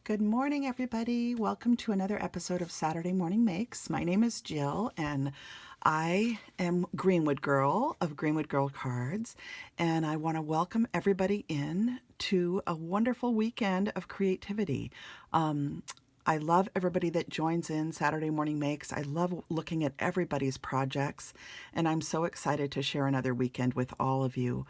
Good morning, everybody. Welcome to another episode of Saturday Morning Makes. My name is Jill, and I am Greenwood Girl of Greenwood Girl Cards, and I want to welcome everybody in to a wonderful weekend of creativity. I love everybody that joins in Saturday Morning Makes. I love looking at everybody's projects, and I'm so excited to share another weekend with all of you.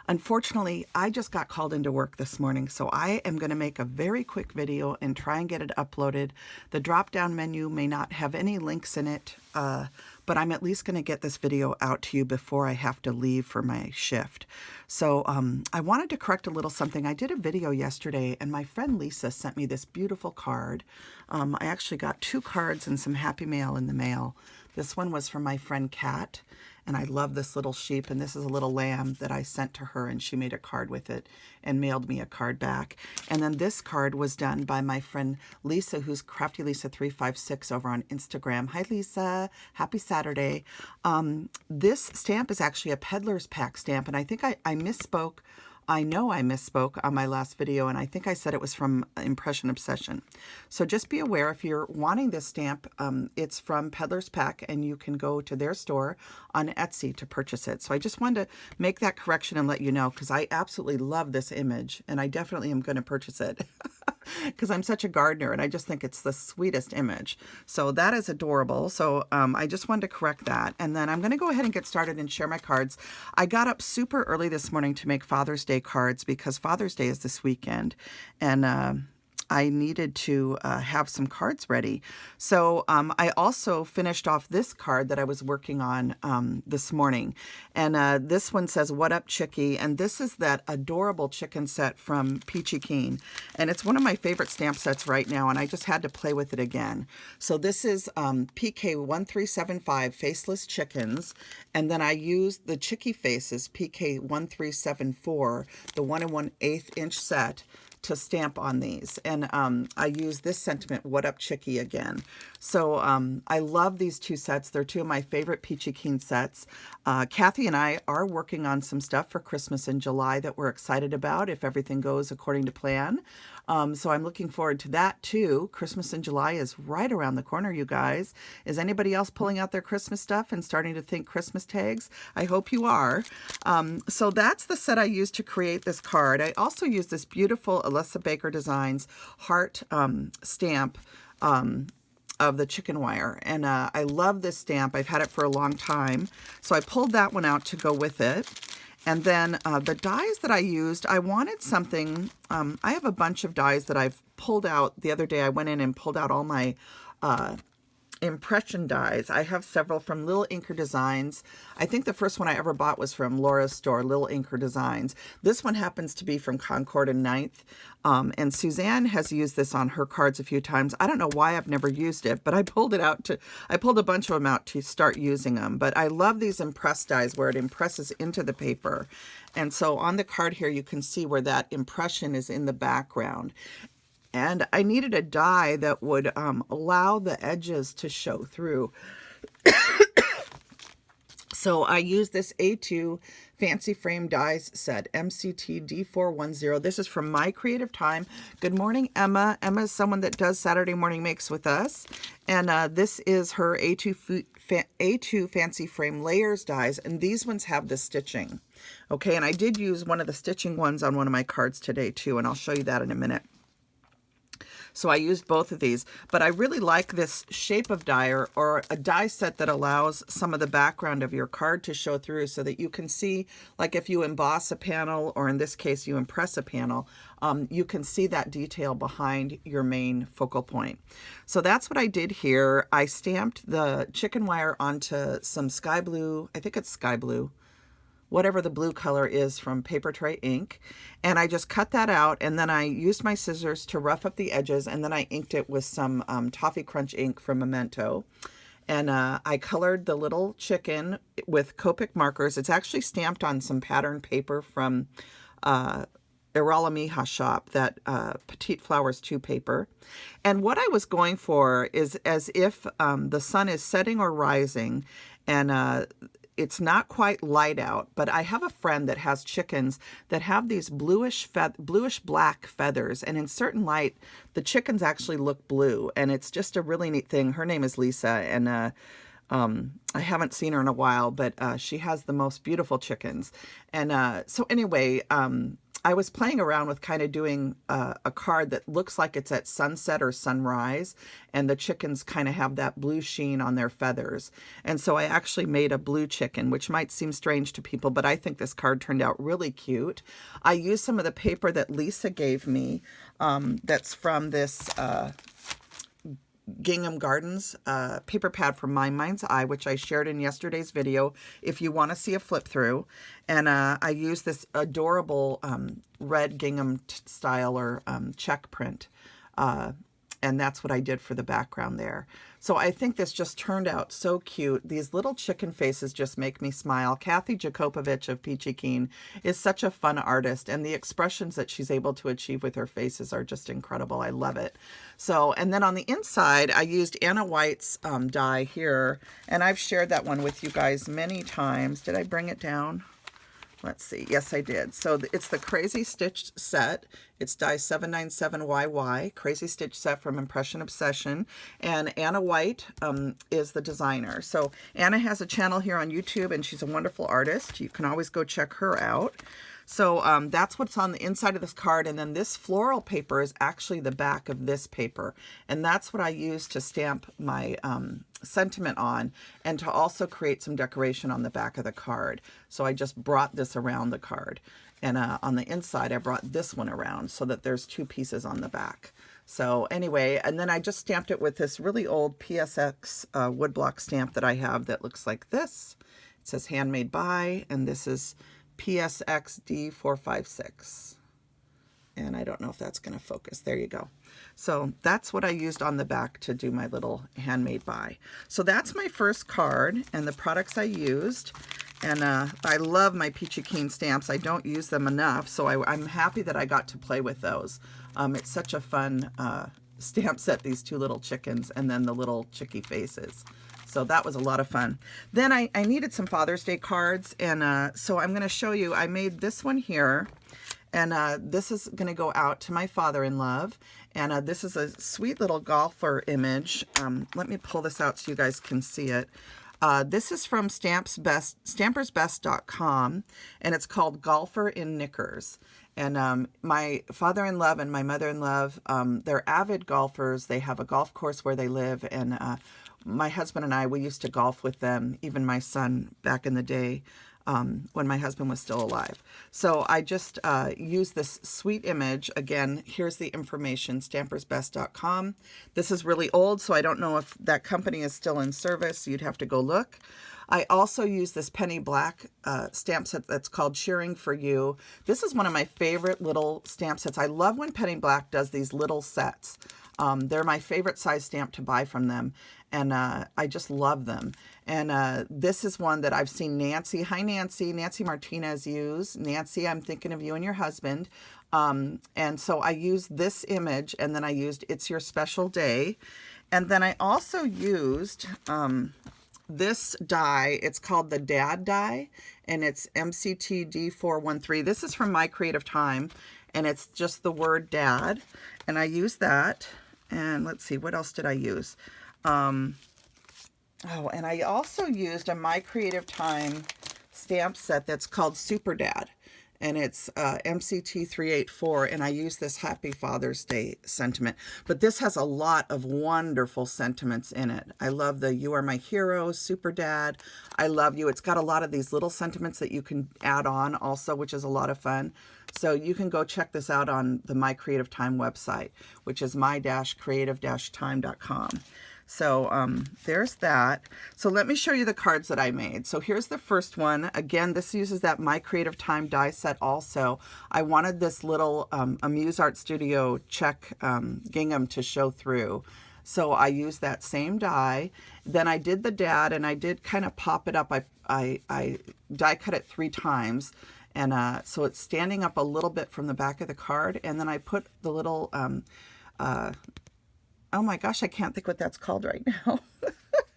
Unfortunately, I just got called into work this morning, so I am going to make a very quick video and try and get it uploaded. The drop-down menu may not have any links in it, but I'm at least going to get this video out to you before I have to leave for my shift. So I wanted to correct a little something. I did a video yesterday, and my friend Lisa sent me this beautiful card. I actually got 2 cards and some happy mail in the mail. This one was from my friend Kat, and I love this little sheep, and this is a little lamb that I sent to her, and she made a card with it and mailed me a card back. And then this card was done by my friend Lisa, who's Crafty Lisa 356 over on Instagram. Hi, Lisa. Happy Saturday. This stamp is actually a Peddler's Pack stamp, and I think I misspoke. I know I misspoke on my last video, and I think I said it was from Impression Obsession. So just be aware, if you're wanting this stamp, it's from Peddler's Pack, and you can go to their store on Etsy to purchase it. So I just wanted to make that correction and let you know, because I absolutely love this image, and I definitely am going to purchase it. Because I'm such a gardener, and I just think it's the sweetest image. So that is adorable. So I just wanted to correct that. And then I'm going to go ahead and get started and share my cards. I got up super early this morning to make Father's Day cards because Father's Day is this weekend. And I needed to have some cards ready. So I also finished off this card that I was working on this morning. And this one says, "What up, Chickie?" And this is that adorable chicken set from Peachy Keen. And it's one of my favorite stamp sets right now, and I just had to play with it again. So this is PK1375 Faceless Chickens. And then I used the Chickie faces, PK1374, the 1 1/8 inch set, to stamp on these. And I use this sentiment, "What up, Chickie?" again. So I love these 2 sets. They're 2 of my favorite Peachy Keen sets. Kathy and I are working on some stuff for Christmas in July that we're excited about if everything goes according to plan. So I'm looking forward to that too. Christmas in July is right around the corner, you guys. Is anybody else pulling out their Christmas stuff and starting to think Christmas tags? I hope you are. So that's the set I used to create this card. I also used this beautiful Alyssa Baker Designs heart stamp of the chicken wire. And I love this stamp. I've had it for a long time. So I pulled that one out to go with it. And then the dies that I used, I wanted something, I have a bunch of dies that I've pulled out. The other day I went in and pulled out all my impression dies. I have several from Little Inker Designs. I think the first one I ever bought was from Laura's store, Little Inker Designs. This one happens to be from Concord and Ninth. And Suzanne has used this on her cards a few times. I don't know why I've never used it, but I pulled a bunch of them out to start using them. But I love these impressed dies where it impresses into the paper. And so on the card here, you can see where that impression is in the background. And I needed a die that would allow the edges to show through. So I used this A2 Fancy Frame Dies set, MCT D410. This is from My Creative Time. Good morning, Emma. Emma is someone that does Saturday Morning Makes with us. And this is her A2 Fancy Frame Layers dies. And these ones have the stitching. Okay, and I did use one of the stitching ones on one of my cards today too. And I'll show you that in a minute. So I used both of these, but I really like this shape of die or a die set that allows some of the background of your card to show through so that you can see, like if you emboss a panel, or in this case, you impress a panel, you can see that detail behind your main focal point. So that's what I did here. I stamped the chicken wire onto some sky blue, I think it's sky blue, whatever the blue color is from Paper Tray ink. And I just cut that out, and then I used my scissors to rough up the edges, and then I inked it with some Toffee Crunch ink from Memento. And I colored the little chicken with Copic markers. It's actually stamped on some pattern paper from Irala shop, that Petite Flowers 2 paper. And what I was going for is as if the sun is setting or rising, and it's not quite light out, but I have a friend that has chickens that have these bluish black feathers, and in certain light, the chickens actually look blue, and it's just a really neat thing. Her name is Lisa, and I haven't seen her in a while, but she has the most beautiful chickens. And so anyway, I was playing around with kind of doing a card that looks like it's at sunset or sunrise, and the chickens kind of have that blue sheen on their feathers. And so I actually made a blue chicken, which might seem strange to people, but I think this card turned out really cute. I used some of the paper that Lisa gave me that's from this Gingham Gardens paper pad from My Mind's Eye, which I shared in yesterday's video if you want to see a flip through. And I used this adorable red gingham style or check print. And that's what I did for the background there. So I think this just turned out so cute. These little chicken faces just make me smile. Kathy Jakopovich of Peachy Keen is such a fun artist, and the expressions that she's able to achieve with her faces are just incredible. I love it. So, and then on the inside, I used Anna White's die here, and I've shared that one with you guys many times. Did I bring it down? Let's see. Yes, I did. So it's the Crazy Stitch set. It's die 797YY, Crazy Stitch set from Impression Obsession. And Anna White is the designer. So Anna has a channel here on YouTube, and she's a wonderful artist. You can always go check her out. So that's what's on the inside of this card. And then this floral paper is actually the back of this paper. And that's what I use to stamp my sentiment on, and to also create some decoration on the back of the card. So I just brought this around the card. And on the inside, I brought this one around so that there's two pieces on the back. So anyway, and then I just stamped it with this really old PSX woodblock stamp that I have that looks like this. It says handmade by, and this is PSX D456. And I don't know if that's going to focus. There you go. So that's what I used on the back to do my little handmade by. So that's my first card and the products I used. And I love my Peachy Keen stamps. I don't use them enough, so I'm happy that I got to play with those. It's such a fun stamp set, these two little chickens and then the little chickie faces. So that was a lot of fun. Then I needed some Father's Day cards, and so I'm going to show you. I made this one here, and this is going to go out to my father-in-love. And this is a sweet little golfer image. Let me pull this out so you guys can see it. This is from stampersbest.com, and it's called Golfer in Knickers. And my father-in-law and my mother-in-law, they're avid golfers. They have a golf course where they live, and my husband and I, we used to golf with them, even my son back in the day when my husband was still alive. So I just used this sweet image. Again, here's the information, stampersbest.com. This is really old, so I don't know if that company is still in service. You'd have to go look. I also use this Penny Black stamp set that's called Cheering for You. This is one of my favorite little stamp sets. I love when Penny Black does these little sets. They're my favorite size stamp to buy from them, and I just love them. And this is one that I've seen Nancy, hi Nancy Martinez use. Nancy, I'm thinking of you and your husband. And so I used this image, and then I used It's Your Special Day. And then I also used this die. It's called the Dad die, and it's MCTD413. This is from My Creative Time, and it's just the word Dad. And I used that. And let's see, what else did I use? Oh, and I also used a My Creative Time stamp set that's called Super Dad. And it's MCT384, and I use this Happy Father's Day sentiment. But this has a lot of wonderful sentiments in it. I love the You Are My Hero, Super Dad, I Love You. It's got a lot of these little sentiments that you can add on also, which is a lot of fun. So you can go check this out on the My Creative Time website, which is my-creative-time.com. So there's that. So let me show you the cards that I made. So here's the first one. Again, this uses that My Creative Time die set also. I wanted this little Amuse Art Studio check gingham to show through. So I used that same die. Then I did the Dad, and I did kind of pop it up. I die cut it 3 times. And so it's standing up a little bit from the back of the card. And then I put the little... oh my gosh, I can't think what that's called right now.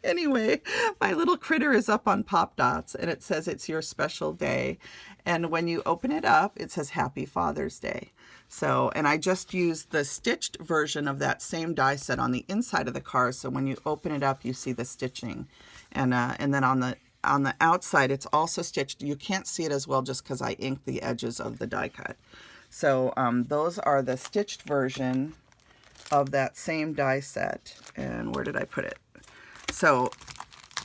Anyway, my little critter is up on Pop Dots and it says it's your special day. And when you open it up, it says Happy Father's Day. So, and I just used the stitched version of that same die set on the inside of the card. So when you open it up, you see the stitching. And then on the outside, it's also stitched. You can't see it as well just because I inked the edges of the die cut. So those are the stitched version of that same die set. And where did I put it? So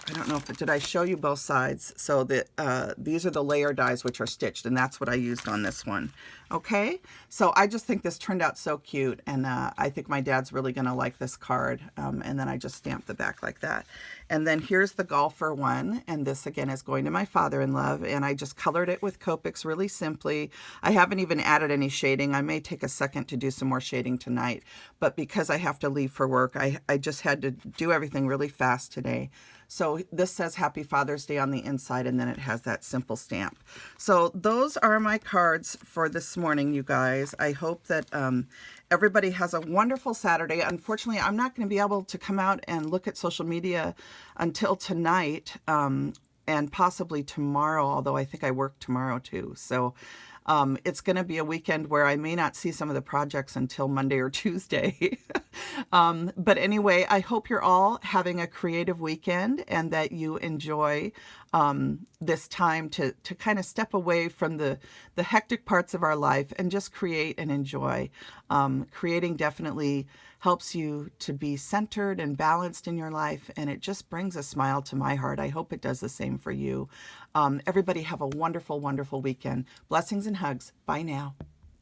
I don't know did I show you both sides? So these are the layer dies which are stitched, and that's what I used on this one. Okay, so I just think this turned out so cute, and I think my dad's really gonna like this card. And then I just stamped the back like that. And then here's the golfer one, and this again is going to my father-in-law, and I just colored it with Copics really simply. I haven't even added any shading. I may take a second to do some more shading tonight, but because I have to leave for work, I just had to do everything really fast today. So this says Happy Father's Day on the inside, and then it has that simple stamp. So those are my cards for this morning, you guys. I hope that everybody has a wonderful Saturday. Unfortunately, I'm not going to be able to come out and look at social media until tonight and possibly tomorrow, although I think I work tomorrow too. So it's going to be a weekend where I may not see some of the projects until Monday or Tuesday. But anyway, I hope you're all having a creative weekend and that you enjoy this time to kind of step away from the hectic parts of our life and just create and enjoy. Creating definitely helps you to be centered and balanced in your life, and it just brings a smile to my heart. I hope it does the same for you. Everybody have a wonderful, wonderful weekend. Blessings and hugs. Bye now.